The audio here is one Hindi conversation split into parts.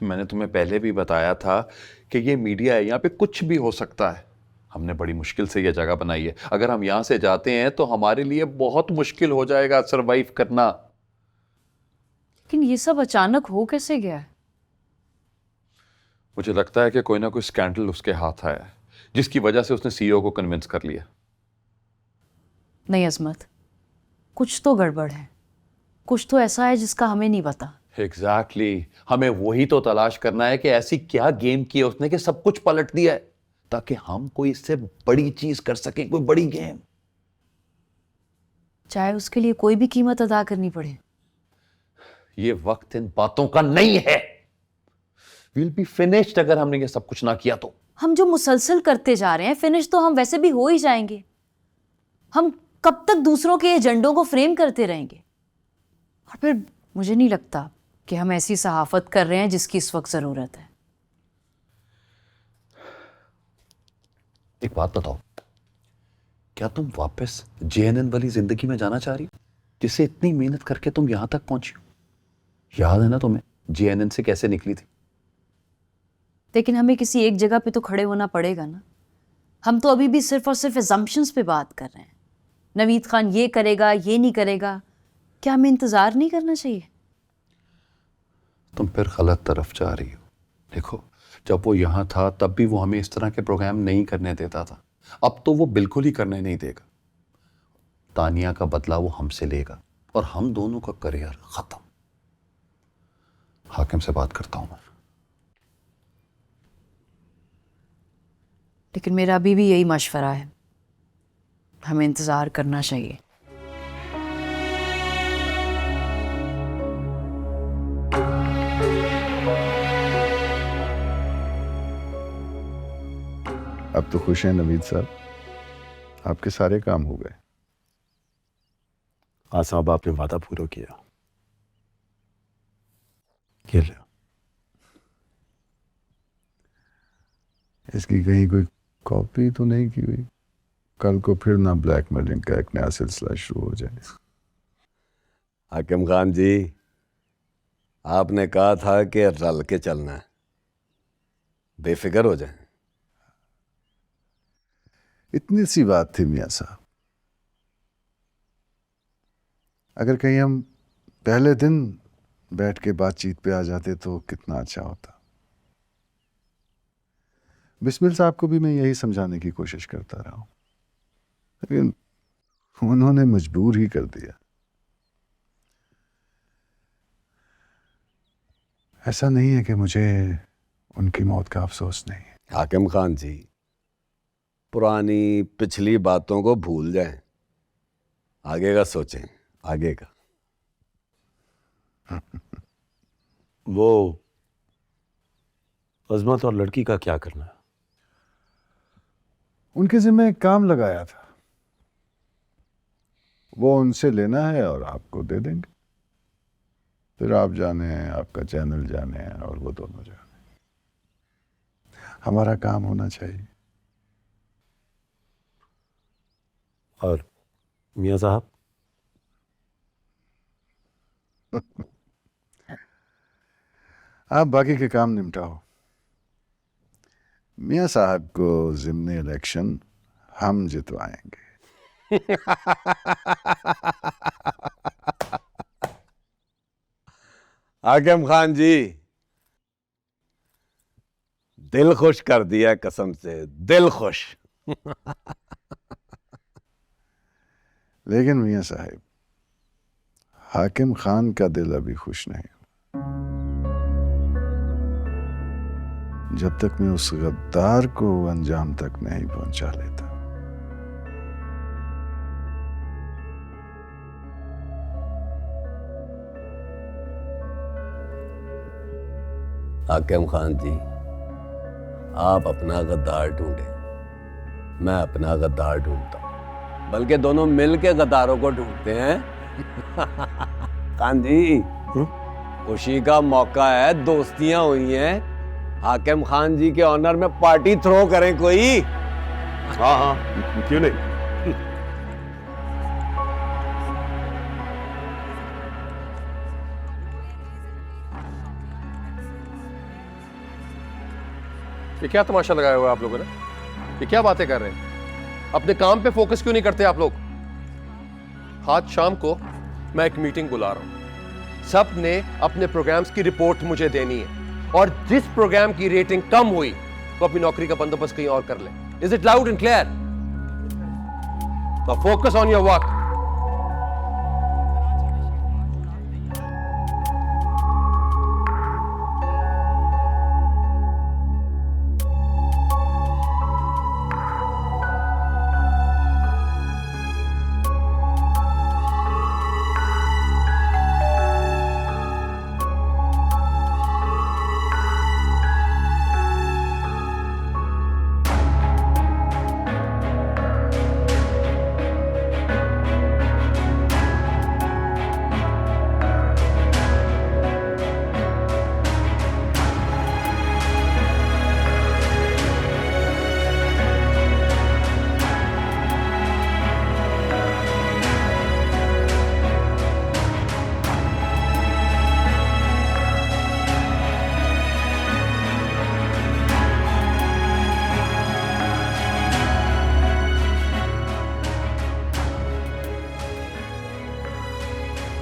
मैंने तुम्हें पहले भी बताया था कि ये मीडिया है, यहाँ पे कुछ भी हो सकता है। हमने बड़ी मुश्किल से ये जगह बनाई है। अगर हम यहाँ से जाते हैं तो हमारे लिए बहुत मुश्किल हो जाएगा सरवाइव करना। लेकिन ये सब अचानक हो कैसे गया है? मुझे लगता है कि कोई ना कोई स्कैंडल उसके हाथ आया है, जिसकी वजह से उसने सीईओ को कन्विंस कर लिया। नहीं अजमत, कुछ तो गड़बड़ है। कुछ तो ऐसा है जिसका हमें नहीं पता। एग्जैक्टली हमें वही तो तलाश करना है कि ऐसी क्या गेम की है उसने कि सब कुछ पलट दिया है, ताकि हम कोई इससे बड़ी चीज कर सकें, कोई बड़ी गेम। चाहे उसके लिए कोई भी कीमत अदा करनी पड़े। ये वक्त इन बातों का नहीं है। विल बी फिनिश्ड अगर हमने ये सब कुछ ना किया तो। हम जो मुसलसल करते जा रहे हैं, फिनिश तो हम वैसे भी हो ही जाएंगे। हम कब तक दूसरों के एजेंडों को फ्रेम करते रहेंगे? और फिर मुझे नहीं लगता कि हम ऐसी सहाफत कर रहे हैं जिसकी इस वक्त जरूरत है। एक बात बताओ, क्या तुम वापस जेएनएन वाली जिंदगी में जाना चाह रही हो, जिससे इतनी मेहनत करके तुम यहां तक पहुंची हो? याद है ना तुम्हें जेएनएन से कैसे निकली थी? लेकिन हमें किसी एक जगह पे तो खड़े होना पड़ेगा ना। हम तो अभी भी सिर्फ और सिर्फ assumptions पे बात कर रहे हैं। नवीद खान ये करेगा, ये नहीं करेगा। क्या हमें इंतजार नहीं करना चाहिए? तुम फिर गलत तरफ जा रही हो। देखो, जब वो यहां था तब भी वो हमें इस तरह के प्रोग्राम नहीं करने देता था। अब तो वो बिल्कुल ही करने नहीं देगा। तानिया का बदला वो हमसे लेगा और हम दोनों का करियर खत्म। हाकिम से बात करता हूं मैं। लेकिन मेरा अभी भी यही मशवरा है, हमें इंतजार करना चाहिए। अब तो खुश हैं नवीद साहब, आपके सारे काम हो गए। हाँ साहब, आपने वादा पूरा किया। ये ले। इसकी कहीं कोई कॉपी तो नहीं की हुई? कल को फिर ना ब्लैकमेलिंग का एक नया सिलसिला शुरू हो जाए। हाकिम खान जी, आपने कहा था कि रल के चलना है, बेफिक्र हो जाए। इतनी सी बात थी मियां साहब। अगर कहीं हम पहले दिन बैठ के बातचीत पे आ जाते तो कितना अच्छा होता। बिस्मिल साहब को भी मैं यही समझाने की कोशिश करता रहा हूं, लेकिन उन्होंने मजबूर ही कर दिया। ऐसा नहीं है कि मुझे उनकी मौत का अफसोस नहीं है। हाकिम खान जी, पुरानी पिछली बातों को भूल जाएं, आगे का सोचें, आगे का। वो अजमत और लड़की का क्या करना है? उनके जिम्मे एक काम लगाया था, वो उनसे लेना है और आपको दे देंगे। फिर आप जाने, आपका चैनल जाने और वो दोनों जाने। हमारा काम होना चाहिए। और मियां साहब? आप बाकी के काम निपटाओ। मियां साहब को जिम्मे इलेक्शन हम जितवाएंगे। हाकिम खान जी, दिल खुश कर दिया, कसम से दिल खुश। लेकिन मियां साहब, हाकिम खान का दिल अभी खुश नहीं। जब तक मैं उस गद्दार को अंजाम तक नहीं पहुंचा लेता। हाकिम खान जी, आप अपना गद्दार ढूंढे, मैं अपना गद्दार ढूंढता हूं, बल्कि दोनों मिल के गद्दारों को ढूंढते हैं। खान जी, खुशी का मौका है, दोस्तियां हुई हैं, हाकिम खान जी के ऑनर में पार्टी थ्रो करें कोई। हाँ हाँ, क्यों नहीं। ये क्या तमाशा लगाया हुआ है आप लोगों ने? ये क्या बातें कर रहे हैं? अपने काम पे फोकस क्यों नहीं करते आप लोग? आज शाम को मैं एक मीटिंग बुला रहा हूं। सब ने अपने प्रोग्राम्स की रिपोर्ट मुझे देनी है और जिस प्रोग्राम की रेटिंग कम हुई वो अपनी नौकरी का बंदोबस्त कहीं और कर ले। Is it loud and clear? Now focus on your work.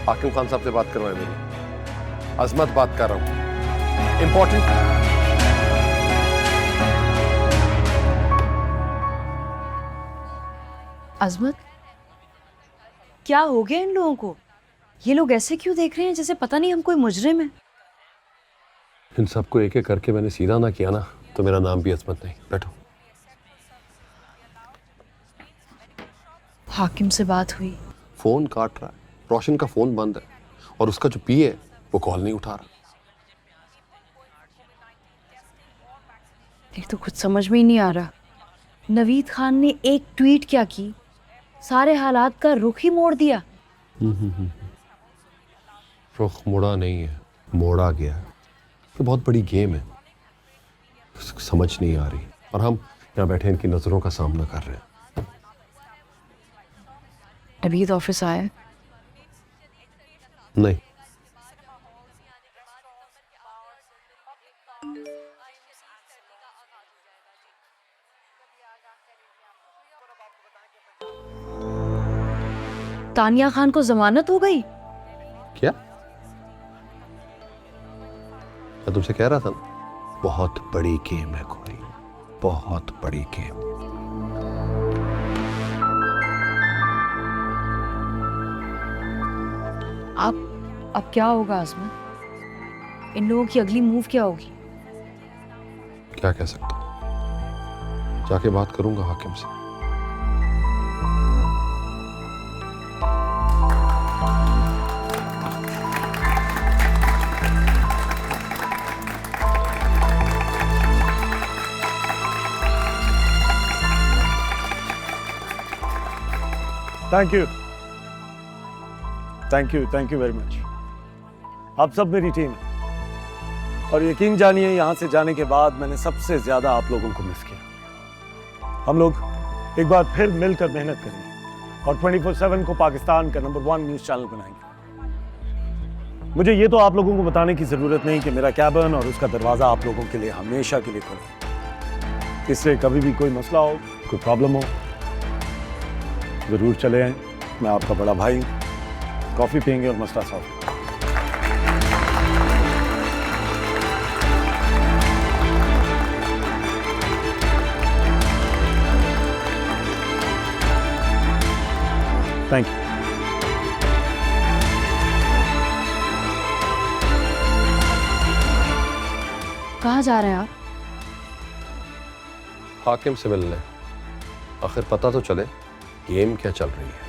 हाकिम खान साहब से बात करवाए मेरी। अजमत बात कर रहा हूं, इंपॉर्टेंट। अजमत, क्या हो गया इन लोगों को? ये लोग ऐसे क्यों देख रहे हैं जैसे पता नहीं हम कोई मुजरिम है? इन सबको एक एक करके मैंने सीधा ना किया ना तो मेरा नाम भी अजमत नहीं। बैठो। हाकिम से बात हुई? फोन काट रहा है, रोशन का फोन बंद है और उसका जो पीए है वो कॉल नहीं उठा रहा। एक तो कुछ समझ में ही नहीं आ रहा। नवीद खान ने एक ट्वीट क्या की, सारे हालात का रुख ही मोड़ दिया। रुख मुड़ा नहीं है, मोड़ा गया है। ये बहुत बड़ी गेम है, समझ नहीं आ रही और हम यहाँ बैठे इनकी नजरों का सामना कर रहे हैं। नवीद ऑफिस आया? नहीं। तानिया खान को जमानत हो गई? क्या? मैं तुमसे कह रहा था ना, बहुत बड़ी गेम है कोई, बहुत बड़ी गेम। अब क्या होगा आजमन? इन लोगों की अगली मूव क्या होगी? क्या कह सकता हूं? जाके बात करूंगा हाकिम से। Thank you very much. आप सब मेरी टीम है और यकीन जानिए यहां से जाने के बाद मैंने सबसे ज्यादा आप लोगों को मिस किया। हम लोग एक बार फिर मिलकर मेहनत करेंगे और 24/7 को पाकिस्तान का नंबर 1 न्यूज चैनल बनाएंगे। मुझे ये तो आप लोगों को बताने की जरूरत नहीं कि मेरा कैबिन और उसका दरवाजा आप लोगों के लिए हमेशा के लिए खुला। इससे कभी भी कोई मसला हो, कोई प्रॉब्लम हो, जरूर चले आए। मैं आपका बड़ा भाई हूं। कॉफी पियेंगे और मसला सॉल्व। Thank you. कहाँ जा रहे हैं आप? हाकिम से मिलने। आखिर पता तो चले गेम क्या चल रही है।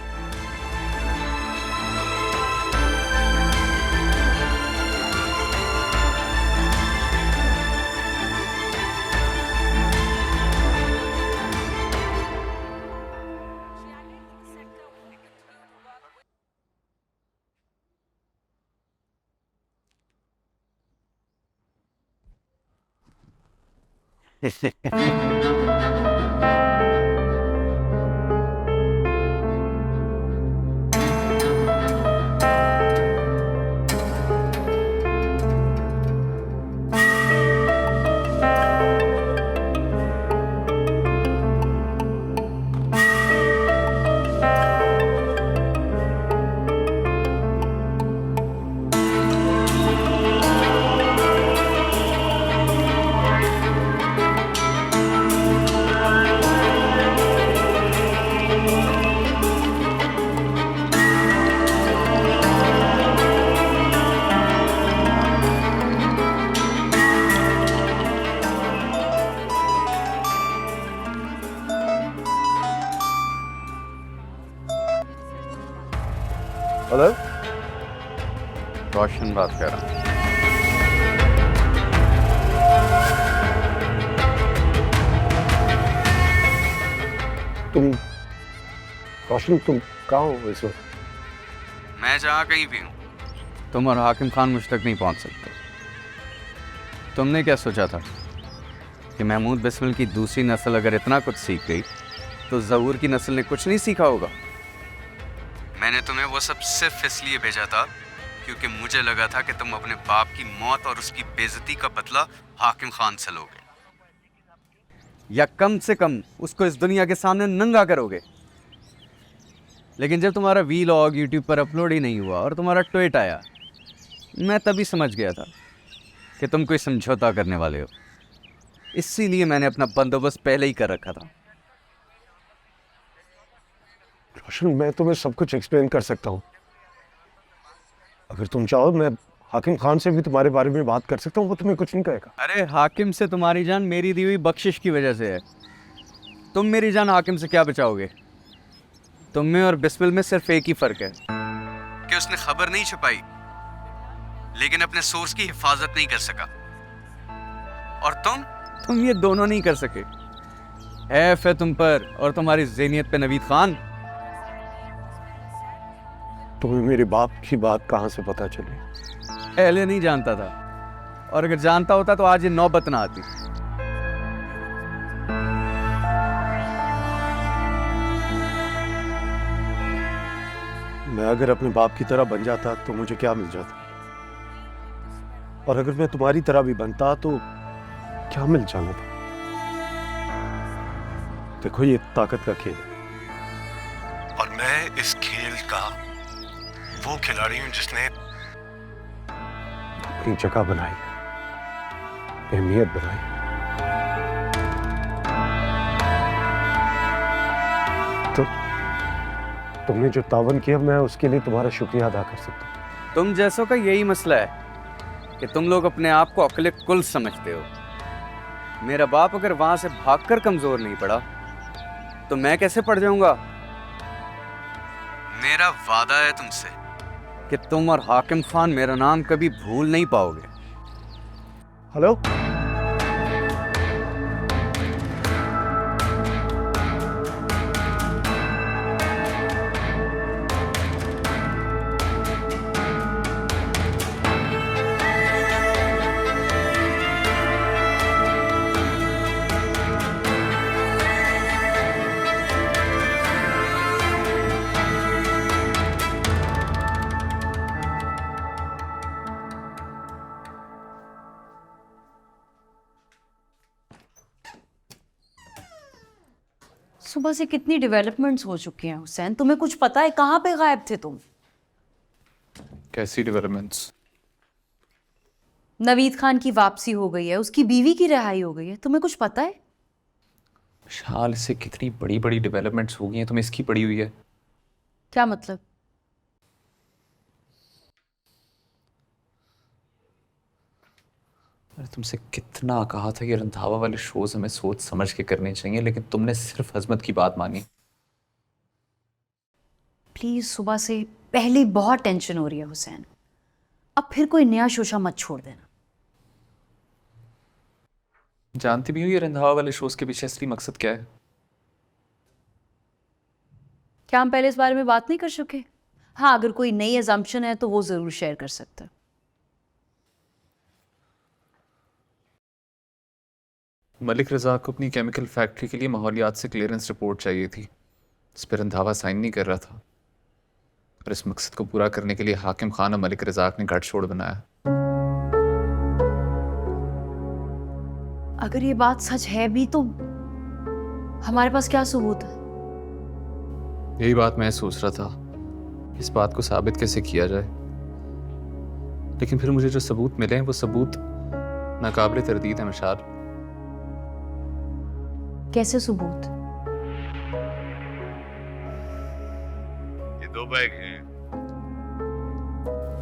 रोशन बात कर रहा हूँ। तुम रोशन, तुम कहाँ हो इस वक्त? मैं जहाँ कहीं भी हूँ, तुम और हाकिम खान मुझ तक नहीं पहुँच सकते। तुमने क्या सोचा था कि महमूद बिस्मिल की दूसरी नस्ल अगर इतना कुछ सीख गई तो ज़हूर की नस्ल ने कुछ नहीं सीखा होगा? मैंने तुम्हें वो सब सिर्फ इसलिए भेजा था क्योंकि मुझे लगा था कि तुम अपने बाप की मौत और उसकी बेइज्जती का बदला हाकिम खान से लोगे, या कम से कम उसको इस दुनिया के सामने नंगा करोगे। लेकिन जब तुम्हारा वीलॉग यूट्यूब पर अपलोड ही नहीं हुआ और तुम्हारा ट्वीट आया, मैं तभी समझ गया था कि तुम कोई समझौता करने वाले हो। इसीलिए मैंने अपना बंदोबस्त पहले ही कर रखा था। रोशन, मैं तुम्हें सब कुछ एक्सप्लेन कर सकता हूँ। अगर तुम चाहो मैं हाकिम खान से भी तुम्हारे बारे में बात कर सकता हूँ, वो तुम्हें कुछ नहीं कहेगा। अरे हाकिम से तुम्हारी जान मेरी दी हुई बख्शिश की वजह से है। तुम मेरी जान हाकिम से क्या बचाओगे? तुम में और बिस्मिल में सिर्फ एक ही फर्क है कि उसने खबर नहीं छुपाई लेकिन अपने सोर्स की हिफाजत नहीं कर सका, और तुम ये दोनों नहीं कर सके। ऐफ है तुम पर और तुम्हारी ज़हनियत पे नवीद खान। तुम्हें मेरे बाप की बात कहाँ से पता चली? पहले नहीं जानता था, और अगर जानता होता तो आज ये नौबत ना आती। मैं अगर अपने बाप की तरह बन जाता तो मुझे क्या मिल जाता, और अगर मैं तुम्हारी तरह भी बनता तो क्या मिल जाना था? देखो, ये ताकत का खेल है और मैं इस खेल का वो खिलाड़ी हूं जिसने अपनी जगह बनाई, अहमियत बनाई। तो तुमने जो तावन किया, मैं उसके लिए तुम्हारा शुक्रिया अदा कर सकता हूँ। तुम जैसों का यही मसला है कि तुम लोग अपने आप को अक्ल कुल समझते हो। मेरा बाप अगर वहां से भागकर कमजोर नहीं पड़ा तो मैं कैसे पड़ जाऊंगा? मेरा वादा है तुमसे कि तुम और हाकिम खान मेरा नाम कभी भूल नहीं पाओगे। हेलो, सुबह से कितनी डेवलपमेंट्स हो चुकी हैं हुसैन, तुम्हें कुछ पता है? कहाँ पे गायब थे तुम? कैसी डेवलपमेंट्स? नवीद खान की वापसी हो गई है, उसकी बीवी की रिहाई हो गई है, तुम्हें कुछ पता है? शाल से कितनी बड़ी बड़ी डेवलपमेंट्स हो गई हैं, तुम्हें इसकी पड़ी हुई है? क्या मतलब? अरे तुमसे कितना कहा था कि रंधावा वाले शोज हमें सोच समझ के करने चाहिए, लेकिन तुमने सिर्फ हजमत की बात मानी। प्लीज, सुबह से पहले बहुत टेंशन हो रही है हुसैन, अब फिर कोई नया शोशा मत छोड़ देना। जानती भी हो ये रंधावा वाले शोज के पीछे असली मकसद क्या है? क्या हम पहले इस बारे में बात नहीं कर चुके? हाँ, अगर कोई नई अजम्पशन है तो वो जरूर शेयर कर सकता है। मलिक रजा को अपनी केमिकल फैक्ट्री के लिए माहौलियात से क्लियरेंस रिपोर्ट चाहिए थी, इस पर रंधावा साइन नहीं कर रहा था, और इस मकसद को पूरा करने के लिए हाकिम खान और मलिक रजाक ने गठजोड़ बनाया। अगर ये बात सच है भी तो हमारे पास क्या सबूत है? यही बात मैं सोच रहा था, इस बात को साबित कैसे किया जाए, लेकिन फिर मुझे जो सबूत मिले हैं वो सबूत नाकाबिले तरदीद है। मशाल, कैसे सबूत? ये 2 बैग हैं।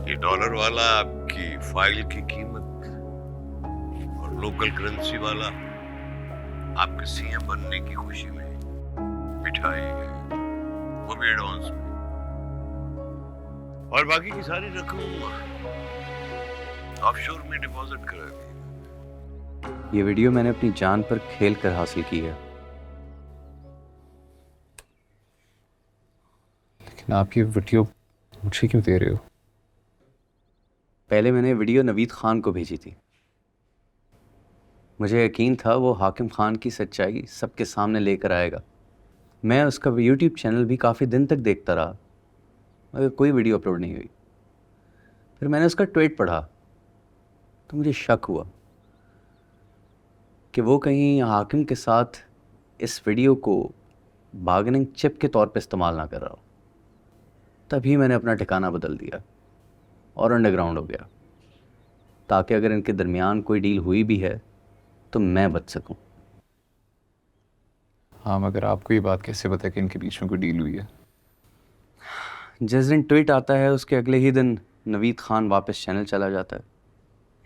ये डॉलर वाला आपकी फाइल की कीमत, और लोकल करेंसी वाला आपके सीएम बनने की खुशी में मिठाई है, वो भी एडवांस में, और बाकी की सारी रकम ऑफशोर में डिपॉजिट करा दी। ये वीडियो मैंने अपनी जान पर खेल कर हासिल की है। लेकिन आप ये वीडियो मुझे क्यों दे रहे हो? पहले मैंने वीडियो नवीद खान को भेजी थी। मुझे यकीन था वो हाकिम खान की सच्चाई सबके सामने लेकर आएगा। मैं उसका यूट्यूब चैनल भी काफ़ी दिन तक देखता रहा, मगर कोई वीडियो अपलोड नहीं हुई। फिर मैंने उसका ट्वीट पढ़ा तो मुझे शक हुआ कि वो कहीं हाकिम के साथ इस वीडियो को बार्गेनिंग चिप के तौर पे इस्तेमाल ना कर रहा हो। तभी मैंने अपना ठिकाना बदल दिया और अंडरग्राउंड हो गया, ताकि अगर इनके दरमियान कोई डील हुई भी है तो मैं बच सकूं। हाँ, मगर आपको ये बात कैसे पता कि इनके बीच में कोई डील हुई है? जिस दिन ट्वीट आता है उसके अगले ही दिन नवीद खान वापस चैनल चला जाता है।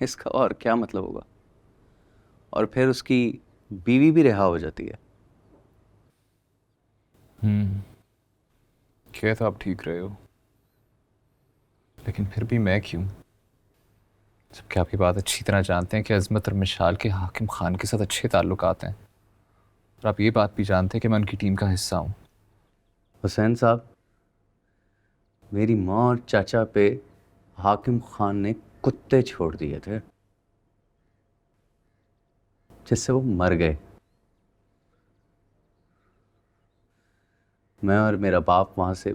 इसका और क्या मतलब होगा? और फिर उसकी बीवी भी रिहा हो जाती है। क्या तो आप ठीक रहे हो, लेकिन फिर भी मैं क्यों? जबकि आपकी बात अच्छी तरह जानते हैं कि अजमत और मिशाल के हाकिम खान के साथ अच्छे ताल्लुकात हैं, और आप ये बात भी जानते हैं कि मैं उनकी टीम का हिस्सा हूँ। हुसैन साहब, मेरी माँ और चाचा पे हाकिम खान ने कुत्ते छोड़ दिए थे, जिससे वो मर गए। मैं और मेरा बाप वहाँ से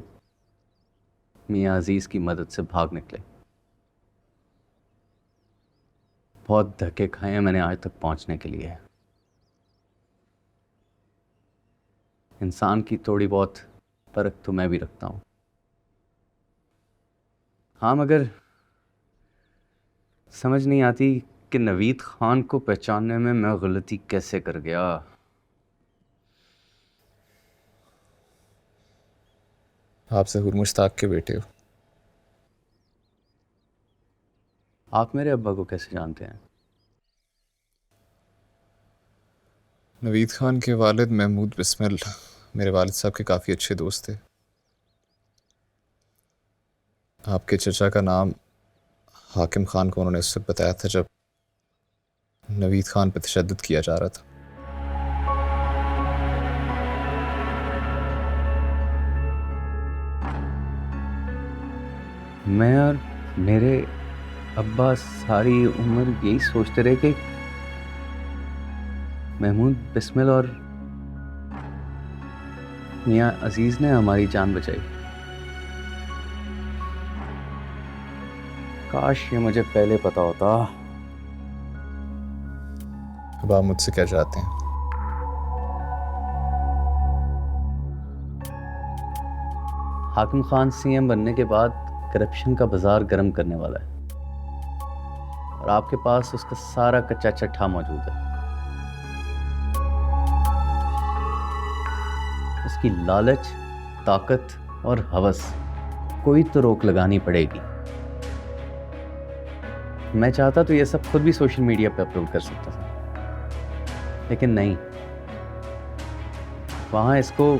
मियाँ अजीज़ की मदद से भाग निकले। बहुत धक्के खाए हैं मैंने आज तक पहुँचने के लिए। इंसान की थोड़ी बहुत परख तो मैं भी रखता हूँ। हाँ, मगर समझ नहीं आती कि नवीद खान को पहचानने में मैं गलती कैसे कर गया। आप ज़हूर मुश्ताक के बेटे हो। आप मेरे अब्बा को कैसे जानते हैं? नवीद खान के वालिद महमूद बिस्मिल मेरे वालिद साहब के काफ़ी अच्छे दोस्त थे। आपके चचा का नाम हाकिम खान को उन्होंने उस वक्त बताया था जब नवीद खान पर तशद्दुद किया जा रहा था। मैं और मेरे अब्बा सारी उम्र यही सोचते रहे कि महमूद बिस्मिल और मियाँ अजीज़ ने हमारी जान बचाई। काश ये मुझे पहले पता होता। अब आप मुझसे क्या चाहते हैं? हाकिम खान सीएम बनने के बाद करप्शन का बाजार गर्म करने वाला है, और आपके पास उसका सारा कच्चा चट्ठा मौजूद है। उसकी लालच, ताकत और हवस, कोई तो रोक लगानी पड़ेगी। मैं चाहता तो ये सब खुद भी सोशल मीडिया पे अपलोड कर सकता था, लेकिन नहीं। वहाँ इसको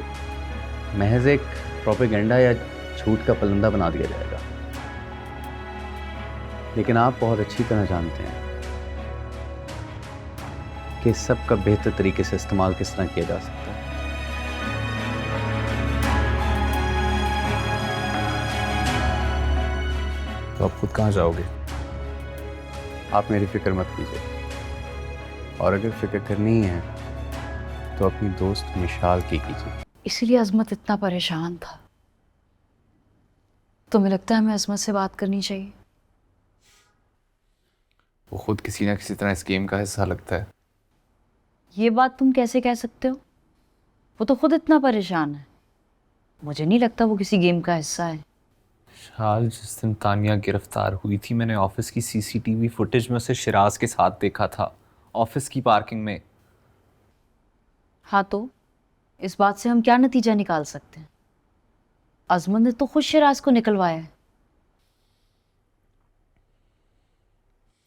महज एक प्रोपेगेंडा या झूठ का पलंदा बना दिया जाएगा। लेकिन आप बहुत अच्छी तरह जानते हैं कि इस सब का बेहतर तरीके से इस्तेमाल किस तरह किया जा सकता है। तो आप खुद कहाँ जाओगे? आप मेरी फिक्र मत कीजिए, और अगर फिक्र करनी है तो अपनी दोस्त मिशाल की कीजिए। इसीलिए अजमत इतना परेशान था। तुम्हें लगता है हमें अजमत से बात करनी चाहिए? वो खुद किसी ना किसी तरह इस गेम का हिस्सा लगता है। ये बात तुम कैसे कह सकते हो? वो तो खुद इतना परेशान है। मुझे नहीं लगता वो किसी गेम का हिस्सा है। शाल, जिस दिन तानिया गिरफ्तार हुई थी, मैंने ऑफिस की सीसीटीवी फुटेज में उसे शिराज के साथ देखा था, ऑफिस की पार्किंग में। हाँ, तो इस बात से हम क्या नतीजा निकाल सकते हैं? अजमत ने तो खुद शिराज को निकलवाया है।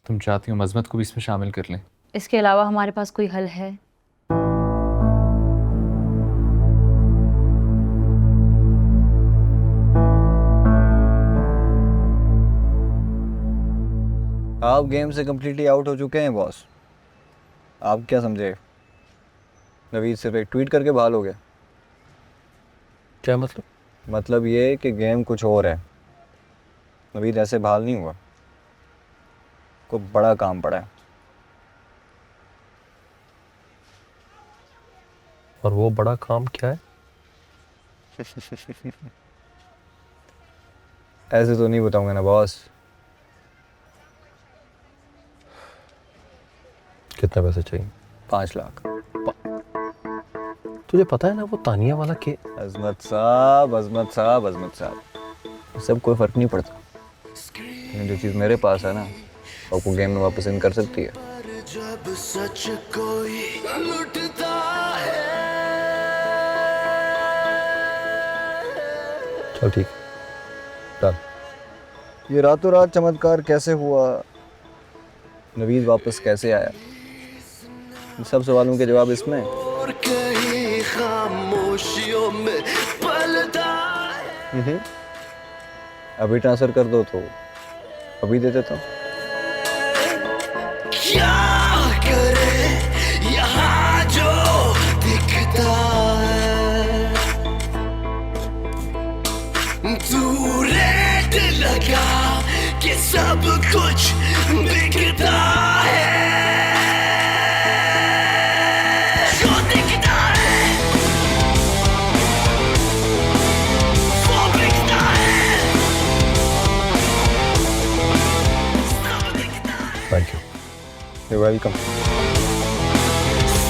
तुम चाहती हो अजमत को भी इसमें शामिल कर लें? इसके अलावा हमारे पास कोई हल है? आप गेम से कम्प्लीटली आउट हो चुके हैं बॉस। आप क्या समझे, नवीद सिर्फ एक ट्वीट करके बहाल हो गया? क्या मतलब? मतलब ये कि गेम कुछ और है। नवीद ऐसे बहाल नहीं हुआ, को बड़ा काम पड़ा है। और वो बड़ा काम क्या है? ऐसे तो नहीं बताऊंगा ना बॉस। कितने पैसे चाहिए? 5 लाख। तुझे पता है ना वो तानिया वाला के अजमत साहब, अजमत साहब, अजमत साहब, सब कोई फ़र्क नहीं पड़ता। लेकिन जो चीज़ मेरे पास है ना, आपको गेम में वापस इन कर सकती है। जब सच कोई लुटता है। चल ठीक, डन। ये रातों रात चमत्कार कैसे हुआ, नवीद वापस कैसे आया, इन सब सवालों के जवाब इसमें। और कहीं खामोशियों में पलता है। अभी ट्रांसफ़र कर दो तो अभी दे देता हूँ। क्या करे यहाँ जो दिखता है, तू रेट लगा कि सब कुछ बिकता है। जो दिखता है वो बिकता है। सब दिखता है, थैंक यू। You welcome.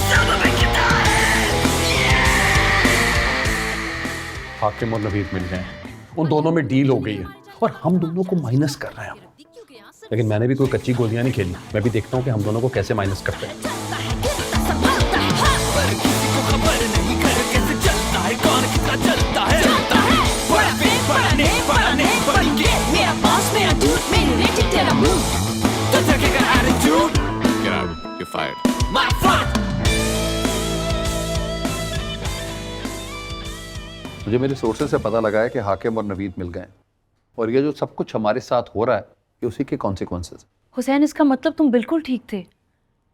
सब बिकता है। हाकिम और नवीद मिल गए हैं, उन दोनों में डील हो गई है और हम दोनों को माइनस कर रहे हैं। लेकिन मैंने भी कोई कच्ची गोलियां नहीं खेली, मैं भी देखता हूँ कि हम दोनों को कैसे माइनस करते हैं। पर किसी को खबर नहीं घर कैसे चलता है, कौन कितना चलता है। बड़ा पेट बड़ा नहीं पढ़ेंगे, मेरा बॉस मेरा दूध मेरी रेटिंग तेरा मुंह, तो जगेगा attitude. Get out. You're fired. My front। मुझे मेरे सोर्सेज से पता लगा है कि हाकिम और नवीद मिल गए हैं और ये जो सब कुछ हमारे साथ हो रहा है ये उसी के कॉन्सिक्वेंसेस। हुसैन, इसका मतलब तुम बिल्कुल ठीक थे,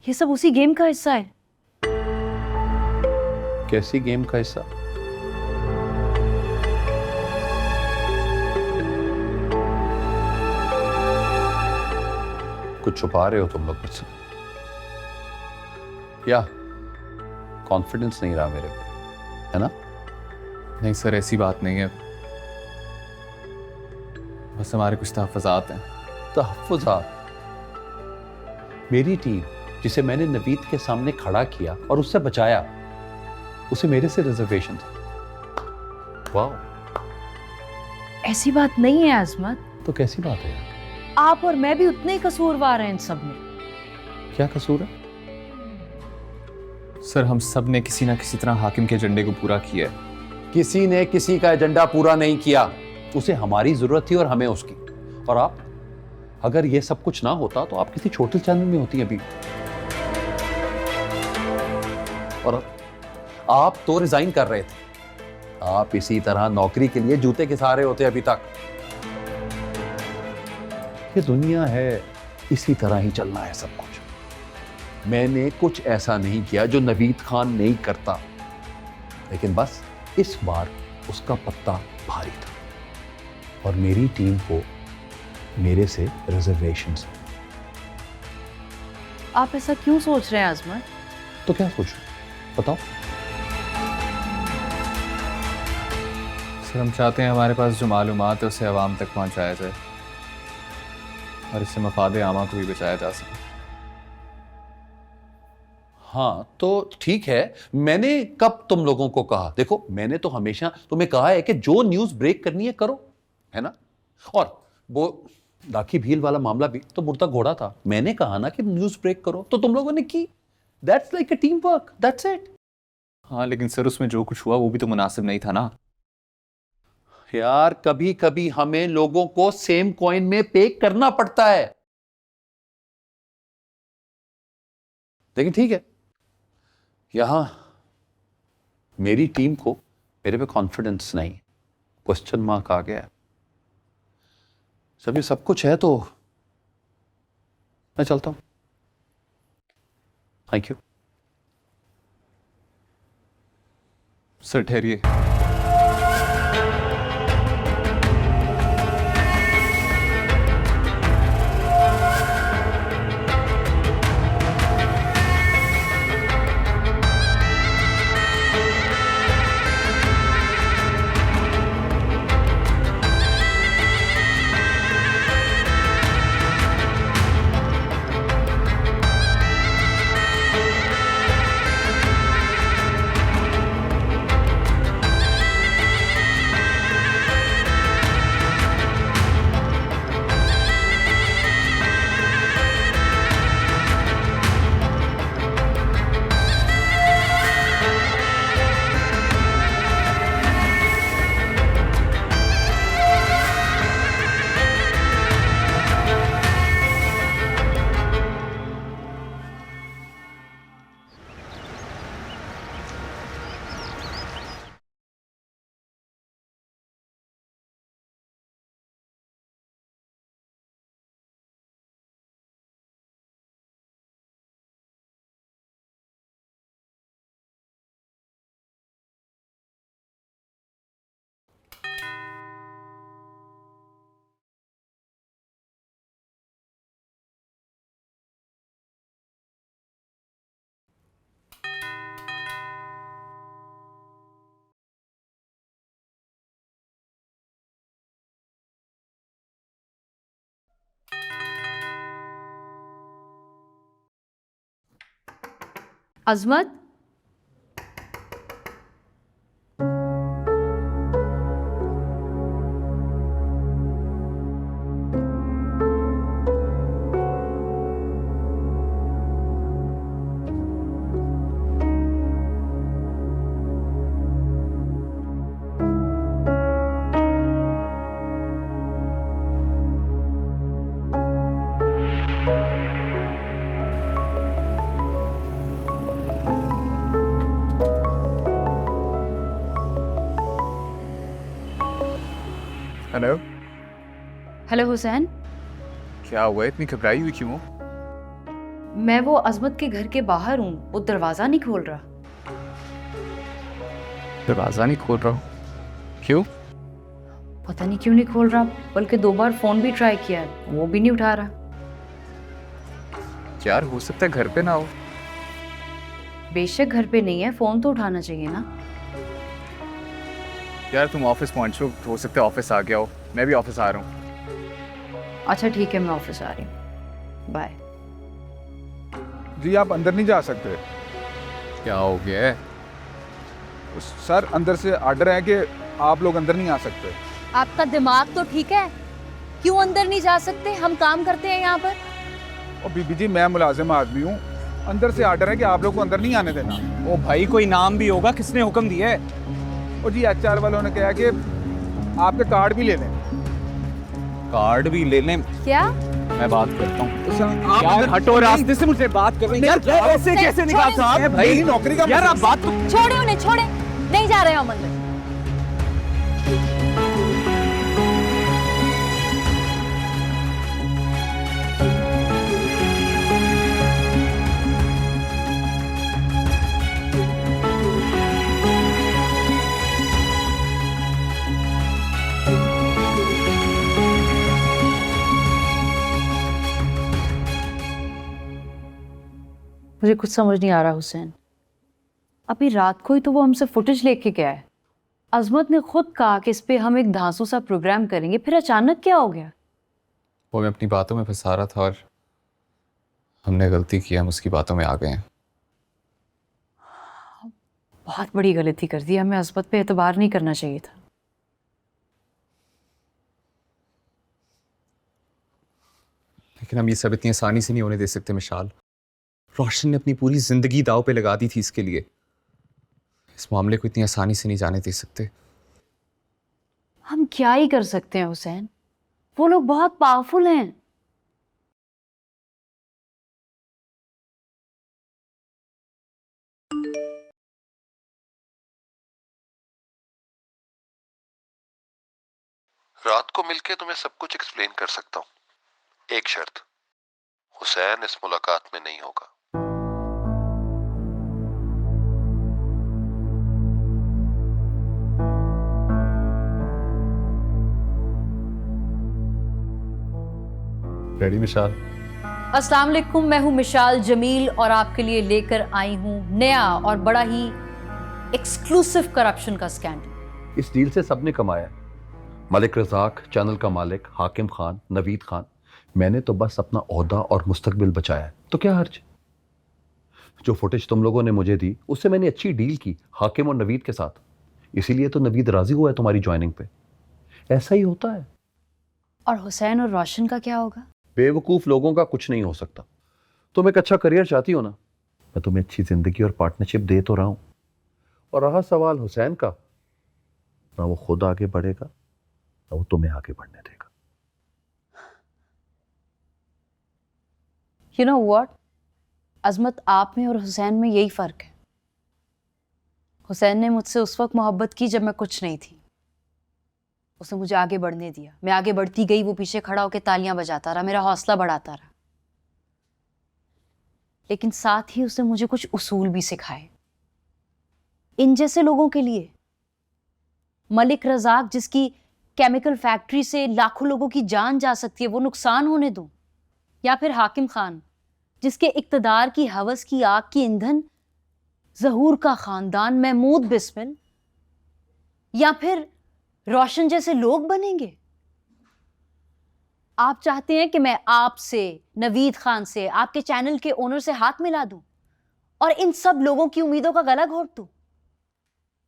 ये सब उसी गेम का हिस्सा है। कैसी गेम का हिस्सा? कुछ छुपा रहे हो तुम लोग मुझसे, या कॉन्फिडेंस नहीं रहा मेरे पे, है ना? नहीं सर, ऐसी बात नहीं है, बस हमारे कुछ तहफ़्फ़ुज़ात हैं। तहफ़्फ़ुज़ात? मेरी टीम जिसे मैंने नवीद के सामने खड़ा किया और उससे बचाया, उसे मेरे से रिजर्वेशन था। वाह, ऐसी बात नहीं है अजमत, तो कैसी बात है? आप और मैं भी उतने ही कसूरवार हैं इन सब में। क्या कसूर है? सर, हम सब ने किसी ना किसी तरह हाकिम के एजेंडे को पूरा किया है। किसी ने किसी का एजेंडा पूरा नहीं किया, उसे हमारी जरूरत थी और हमें उसकी। और आप, अगर ये सब कुछ ना होता तो आप किसी छोटे चैनल में होती अभी। और आप तो रिजाइन कर रहे थे, आप इसी तरह नौकरी के लिए जूते के सहारे होते अभी तक। ये दुनिया है, इसी तरह ही चलना है सब कुछ। मैंने कुछ ऐसा नहीं किया जो नवीद खान नहीं करता, लेकिन बस इस बार उसका पत्ता भारी था और मेरी टीम को मेरे से रिजर्वेशंस हैं। आप ऐसा क्यों सोच रहे हैं अजमत? तो क्या सोचूं, बताओ। सर, हम चाहते हैं हमारे पास जो मालूमात है उसे आवाम तक पहुंचाया जाए और इससे मफादे आमा को भी बचाया जा सके। हाँ तो ठीक है, मैंने कब तुम लोगों को कहा? देखो, मैंने तो हमेशा तुम्हें कहा है कि जो न्यूज ब्रेक करनी है करो, है ना? और वो दाखी भील वाला मामला भी तो मुर्दा घोड़ा था, मैंने कहा ना कि न्यूज ब्रेक करो, तो तुम लोगों ने की। That's like a team work, that's it. हाँ, लेकिन सर उसमें जो कुछ हुआ वो भी तो मुनासिब नहीं था ना। यार, कभी कभी हमें लोगों को सेम कॉइन में पे करना पड़ता है। लेकिन ठीक है, यहां मेरी टीम को मेरे पे कॉन्फिडेंस नहीं, क्वेश्चन मार्क आ गया है। जब ये सब कुछ है तो मैं चलता हूं। Thank you. सर ठहरिए। अजमत, हेलो। हेलो हुसैन। क्या हुआ, इतनी घबराई हुई क्यों? मैं वो अजमत के घर के बाहर हूँ, वो दरवाजा नहीं खोल रहा। दरवाज़ा नहीं खोल रहा हूँ? क्यों? पता नहीं क्यों नहीं खोल रहा, बल्कि 2 बार फोन भी ट्राई किया है, वो भी नहीं उठा रहा। यार हो सकता है घर पे ना हो। बेशक घर पे नहीं है, फोन तो उठाना चाहिए ना। यार तुम ऑफिस पहुंचो, हो सकता है ऑफिस आ गया हो। मैं भी ऑफिस आ रहा हूँ। अच्छा ठीक है, मैं ऑफिस आ रही हूँ, बाय। जी आप अंदर नहीं जा सकते। क्या हो गया है? सर अंदर से आर्डर है कि आप लोग अंदर नहीं आ सकते। आपका दिमाग तो ठीक है? क्यों अंदर नहीं जा सकते? हम काम करते हैं यहाँ पर। और बीबी जी मैं मुलाजिम आदमी हूँ, अंदर से आर्डर है कि आप लोग को अंदर नहीं आने देना। ओ भाई कोई नाम भी होगा, किसने हुक्म दिया है? और जी HR वालों ने कहा कि आपके कार्ड भी ले लें। कार्ड भी ले लें? क्या? मैं बात करता हूँ। तो सर आप यार अंदर- हटो रास्ते से, मुझे बात कर रहे हैं। यार ऐसे कैसे निकाल साहब? भाई मेरी नौकरी का यार आप मसला- बात तो छोड़े उन्हें, छोड़े। नहीं जा रहे हम अंदर। मुझे कुछ समझ नहीं आ रहा हुसैन। अभी रात को ही तो वो हमसे फुटेज लेके गया है। अजमत ने खुद कहा कि इस पे हम एक धांसू सा प्रोग्राम करेंगे, फिर अचानक क्या हो गया? वो मैं अपनी बातों में फंसा रहा था और हमने गलती की, हम उसकी बातों में आ गए हैं। बहुत बड़ी गलती कर दी, हमें अजमत पे एतबार नहीं करना चाहिए था। लेकिन हम ये सब इतनी आसानी से नहीं होने दे सकते मिशाल। रोशन ने अपनी पूरी जिंदगी दाव पे लगा दी थी इसके लिए। इस मामले को इतनी आसानी से नहीं जाने दे सकते। हम क्या ही कर सकते हैं हुसैन, वो लोग बहुत पावरफुल हैं। रात को मिलके तुम्हें सब कुछ एक्सप्लेन कर सकता हूँ, एक शर्त, हुसैन इस मुलाकात में नहीं होगा। रेडी मिशाल? अस्सलाम वालेकुम, मैं हूँ मिशाल जमील और आपके लिए लेकर आई हूँ नया और बड़ा ही एक्सक्लूसिव करप्शन का स्कैंडल। इस डील से सबने कमाया, मलिक रज़ाक, चैनल का मालिक, हाकिम खान, नवीद खान। मैंने तो बस अपना ओहदा और मुस्तकबिल बचाया है, तो क्या हर्ज? जो फुटेज तुम लोगों ने मुझे दी उससे मैंने अच्छी डील की हाकिम और नवीद के साथ, इसीलिए तो नवीद राजी हुआ है तुम्हारी ज्वाइनिंग पे। ऐसा ही होता है। और हुसैन और रोशन का क्या होगा? बेवकूफ लोगों का कुछ नहीं हो सकता। तुम एक अच्छा करियर चाहती हो ना, मैं तुम्हें अच्छी जिंदगी और पार्टनरशिप दे तो रहा हूं। और रहा सवाल हुसैन का, ना वो खुद आगे बढ़ेगा ना वो तुम्हें आगे बढ़ने देगा। You know what? अजमत, आप में और हुसैन में यही फर्क है। हुसैन ने मुझसे उस वक्त मोहब्बत की जब मैं कुछ नहीं थी। उसने मुझे आगे बढ़ने दिया, मैं आगे बढ़ती गई, वो पीछे खड़ा होकर तालियां बजाता रहा, मेरा हौसला बढ़ाता रहा। लेकिन साथ ही उसने मुझे कुछ उसूल भी सिखाए। इन जैसे लोगों के लिए, मलिक रज़ाक जिसकी केमिकल फैक्ट्री से लाखों लोगों की जान जा सकती है, वो नुकसान होने दो, या फिर हाकिम खान जिसके इक्तदार की हवस की आग की ईंधन ज़हूर का खानदान महमूद बिस्मिल, या फिर रोशन जैसे लोग बनेंगे। आप चाहते हैं कि मैं आपसे, नवीद खान से, आपके चैनल के ओनर से हाथ मिला दूं और इन सब लोगों की उम्मीदों का गला घोट दूं?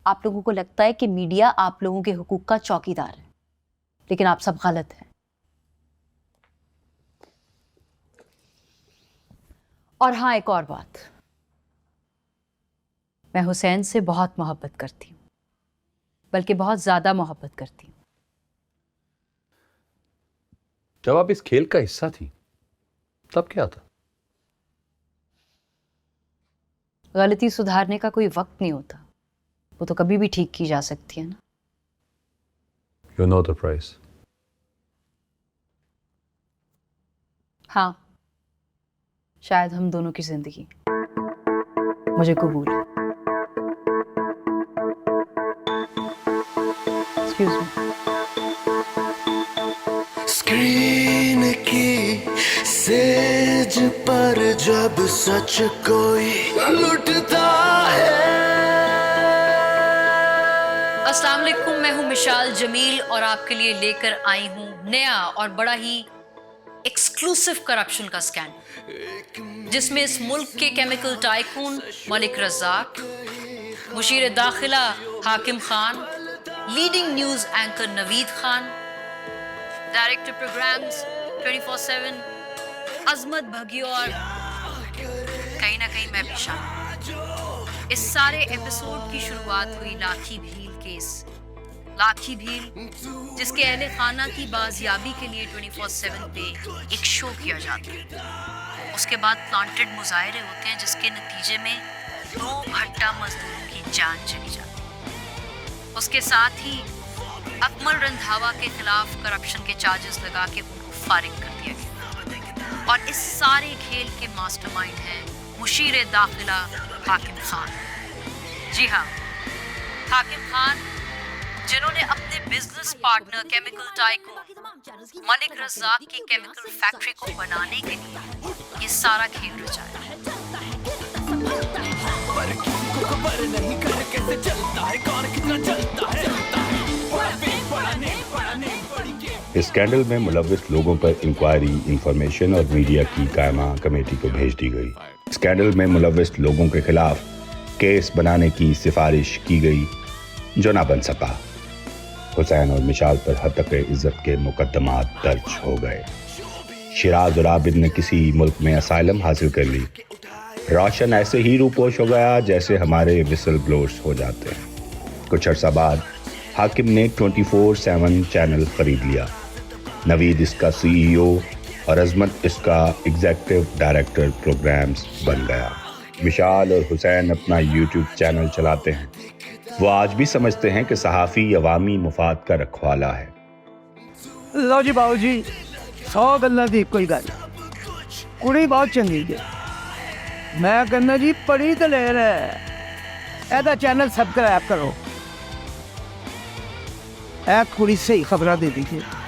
आप लोगों को लगता है कि मीडिया आप लोगों के हुकूक का चौकीदार है, लेकिन आप सब गलत हैं। और हाँ, एक और बात, मैं हुसैन से बहुत मोहब्बत करती हूँ, बल्कि बहुत ज्यादा मोहब्बत करती हूँ। जब आप इस खेल का हिस्सा थी तब क्या था? गलती सुधारने का कोई वक्त नहीं होता, वो तो कभी भी ठीक की जा सकती है ना। You know the price. हाँ, शायद हम दोनों की जिंदगी। मुझे कबूल है। Excuse me. स्क्रीन की सेज पर जब सच कोई लुटता है। अस्सलाम वालेकुम, मैं हूँ मिशाल जमील और आपके लिए लेकर आई हूँ नया और बड़ा ही एक्सक्लूसिव करप्शन का स्कैंडल, जिसमें इस मुल्क के केमिकल टाइकून मलिक रज़ाक, मुशीर दाखिला Hakim Khan, leading news anchor Naveed Khan, director programs 24/7 Azmat Bhagio और कहीं ना कहीं मैं भी शामिल। इस सारे एपिसोड की शुरुआत हुई लाठी भील केस, लाठी भील जिसके अहले खाना की बाजियाबी के लिए 24/7 पे एक शो किया जाता है। उसके बाद प्लांटेड मुजाहरे होते हैं जिसके नतीजे में 2 भट्टा मजदूरों की जान चली जाती है। उसके साथ ही अकमल रंधावा के खिलाफ करप्शन के चार्जेस लगा के उनको फारिग कर दिया गया। और इस सारे खेल के मास्टरमाइंड हैं मुशीर दाखिला हाकिम खान। जी हाँ, हाकिम खान, जिन्होंने अपने business partner chemical tycoon Malik Razzaq की केमिकल फैक्ट्री को बनाने के लिए ये सारा खेल रचाया। इस स्कैंडल में मुलव्विस लोगों पर इंक्वायरी, इंफॉर्मेशन और मीडिया की कायमा कमेटी को भेज दी गई। स्कैंडल में मुलव्विस लोगों के खिलाफ केस बनाने की सिफारिश की गई जो ना बन सका। हुसैन और मिशाल पर हत्या इज्जत के मुकदमात दर्ज हो गए। शिराज और आबिद ने किसी मुल्क में असाइलम हासिल कर ली। रोशन ऐसे ही रूपोश हो गया जैसे हमारे विसल ब्लोअर्स हो जाते हैं। कुछ अर्सा बाद हाकिम ने 24/7 चैनल खरीद लिया। नवीद इसका CEO और अजमत इसका एग्जीक्यूटिव डायरेक्टर प्रोग्राम्स बन गया। मिशाल और हुसैन अपना YouTube चैनल चलाते हैं। वो आज भी समझते हैं कि सहाफ़ी अवामी मुफाद का रखवाला है। लो जी बाबू जी, 100 गल्लां दी कोई गल। कुड़ी बहुत चंगी है। मैं कहना जी बड़ी दलेर है। एदा चैनल सब्सक्राइब करो। ए कुड़ी सही खबर दे दी है।